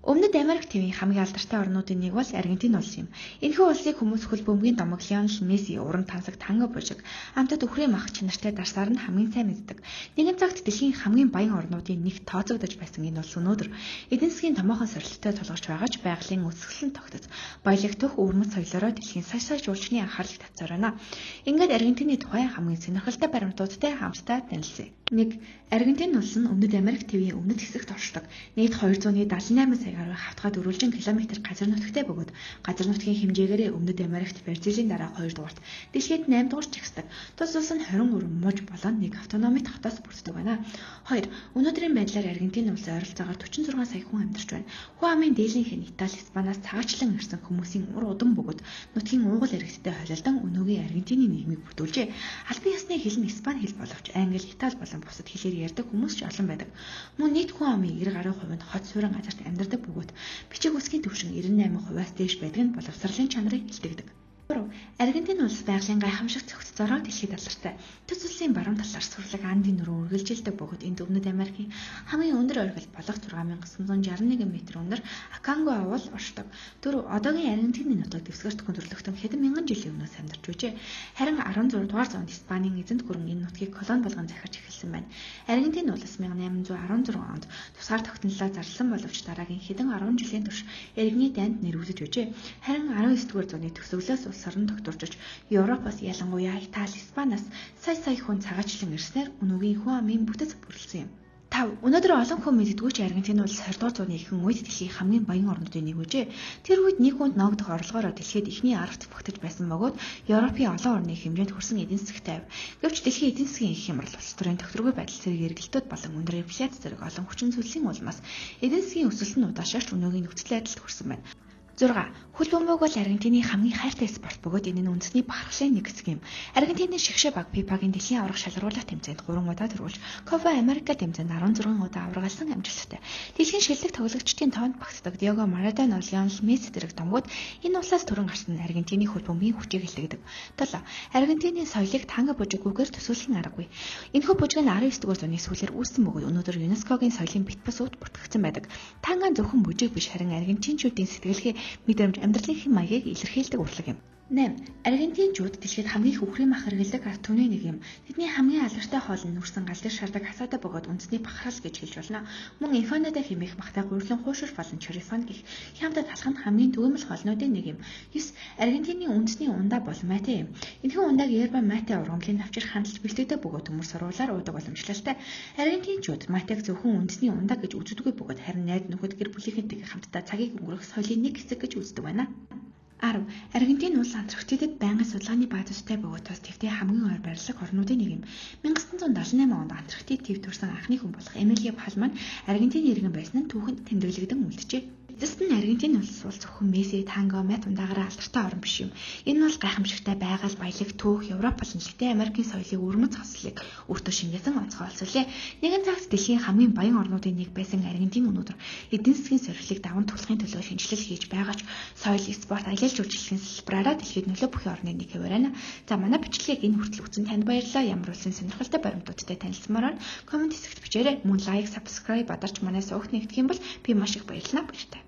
Өмнөд Америк тивийн хамгийн алдартай орнуудын нэг бол Аргентин улс юм. Энэхүү улсыг хүмүүс хөл бөмбөгийн домог Лионел Месси, уран тансаг танго бужиг, амтад үхрийн мах чанартай дарсаар нь хамгийн сайн мэддэг. Нэгэн цагт дэлхийн хамгийн баян орнуудын нэгт тооцогдож байсан энэ улс өнөөдөр эдийн засгийн томоохон сорилттой тулгарч байгаач байгалийн өсгөлн тогтоц. Баялаг төх өвөрмөц соёлоороо дэлхийн сая жуулчны анхаарлыг татсарана. Ингээд Аргентины тухай хамгийн сонирхолтой баримтуудтай хамтдаа танилцъя. 1. Аргентин улс нь Өмнөд Америк тивийн өмнөд хэсэгт оршдог. Нийт 278 сая гаруй хавтгай 400 км газар нутгтай бөгөөд газар нутгийн хэмжээгээр Өмнөд Америкт Бразилийн дараа 2 дугаарт, дэлхийд 8 дугаар жигсдэг. Тус улс нь 23 муж болон 1 автономит хотоос бүрддэг байна. 2. Өнөөдрийн байдлаар Аргентин улс ойролцоогоор 46 сая хүн амьдарч байна. Хүн амын дийлэнх нь Итали, Испаниас цагаачлан ирсэн хүмүүсийн ур удам бөгөөд нутгийн уугуул иргэдтэй холилдон өнөөгийн Аргентины нийгмийг бүтүүлжээ. Албан ёсны хэл нь Испани хэл боловч англи, Итали болон бусад хэлээр ярьдаг хүмүүс ч олон байдаг. Мөн нийт хүн амын 90% нь хот суурин газарт амьдардаг бөгөөд бичиг үсгийн түвшин 98%-аас дээш байдаг нь боловсролын чанарыг илтгэдэг. Аргентин улс байгалийн гайхамшигт цогцолцоороо дэлхийд алдартай. Төс улсын баруун талаар сурлаг Андын нуруу үргэлжилдэг бөгөөд энд Өмнөд Америкийн хамгийн өндөр оргил болох 6961 м өнөр Аканго авал оршдог. Одоогийн Аргентины нутаг дэвсгэрт хөндөрлөгтөн хэдэн мянган жилийн өмнөөс амьдарч байжээ. Харин 16 дугаар зуунд Испанийн эзэнт гүрэн энэ нутгийг колони болгон захирч эхэлсэн байна. Аргентин улс 1816 онд тусгаар тогтнолоо зарласан боловч дараагийн хэдэн 10 жилийн турш иргэний дайнд нэрвүүлж байжээ. Харин 19 дугаар зууны төгсгөлөөс улс орон тогтворч Европоос ялангуяа Итали, Испаниас сая хүн цагаачлан ирснээр өнөөгийн хүн амын бүтэц бүрэлдсэн юм. 5. Өнөөдөр олон хүн мэддэггүй ч Аргентин улс 20 дугаар зууны ихэнх үед дэлхийн хамгийн баян орнуудын нэг үжээ. Тэр үед нэг хүнд ногдох орлогоороо дэлхийд ихний 10-т багтаж байсан бөгөөд Европын олон орны хэмжээнд хүрсэн эдийн засгтай байв. Гэвч дэлхийн эдийн засгийн их хямрал, улс төрийн тогтворгүй байдал зэрэг эргэлтүүд болон өндөр инфляц зэрэг олон хүчин зүйлсийн улмаас эдийн засгийн өсөлт нь удаашаач өнөөгийн нөхцөл байдалд хүрсэн байна. 6. Хөл бөмбөг бол Аргентины хамгийн хайртай спорт бөгөөд энэ нь үндэсний бахархлын нэг хэсэг юм. Аргентины шигшээ баг FIFA-гийн дэлхийн аварга шалгаруулах тэмцээнд 3 удаа төрүүлж, Copa America тэмцээнд 16 удаа аваргалсан амжилттай. Дэлхийн шилдэг тоглогчдын тоонд багтдаг Диего Марадона, Лионел Месси зэрэг томгууд энэ улсаас төрөн гарсан Аргентины хөл бөмбөгийн хүчийг илтгэдэг. 7. Аргентины соёлыг танго бужиггүйгээр төсөөлөх аргагүй. Энэхүү бужиг нь 19 дугаар зууны сүүлээр үүссэн бөгөөд өнөөдөр ЮНЕСКОгийн соёлын бит бус өвд бүртгэгдсэн байдаг. Танго зөвхөн бужиг биш харин аргентинчүүдийн сэтгэлгээ мэдрэмж амьдралын хэм маягийг илэрхийлдэг урлаг юм. 8. Аргентинчууд дэлхийд хамгийн их үхрийн мах хэрэглэдэг ард түмний нэг юм. Тэдний хамгийн алдартай хоол нь нүрсэн гал дээр шардаг хасаатай бөгөөд үндэсний бахархал гэж хэлж болно. Мөн эмфанада хэмээх махтай гурилан хуушир болон чорифон гэх хямдад талах нь хамгийн түгээмэл хоолнуудын нэг юм. 9. Аргентины үндэсний ундаа бол мате юм. Энэхүү ундааг ерба мате ургамлын навчир хандалж бэлтгэдэг бөгөөд төмөр сурвалаар уудаг боломжтой. Аргентинчууд матег зөвхөн үндэсний ундаа гэж үздэг бөгөөд харин найд нөхөд гэр бүлийнхэнтэйгээ хамтдаа цагийг өнгөрөх соёлын нэг хэсэг гэж үздэг байна. 10. Аргентин улс Антарктидэд байнгын судалгааны баазуудтай бөгөөд тус твтэй хамгийн ойр байрлах орнуудын нэг юм. 1978 онд Антарктид твд төрсэн анхны хүн болох Эмилио Пальма нь Аргентины иргэн байсан нь түүхэнд тэмдэглэгдэн үлджээ. Эцэст нь Аргентин улс бол зөвхөн Месси, танго, мат ундаагаараа алдартай орн биш юм. Энэ бол гайхамшигтай байгаль, баялаг, түүх, Европ болон Латин Америкийн соёлыг өрмөц хослолыг өөртөө шингээсэн онцгой улс үлээ. Нэгэн цагт дэлхийн хамгийн баян орнуудын нэг байсан Аргентин өнөөдөр эдийн засгийн сорилтыг даван туулахын төлөө шинжилэл хийж байгаач соёл, спорт, аялал жуулчлалын салбараараа дэлхийд нөлөө бүхий орны нэг хэвээрэнэ. За манай бичлэгийг энэ хүртэл үзсэн танд баярлалаа. Ямар улсын сонирхолтой баримтуудтай танилцмаар комент хэсэгт бичээрэй. Мөн лайк, subscribe бадарч манай сувагт нэгдэх юм бол би маш их баярлалаа.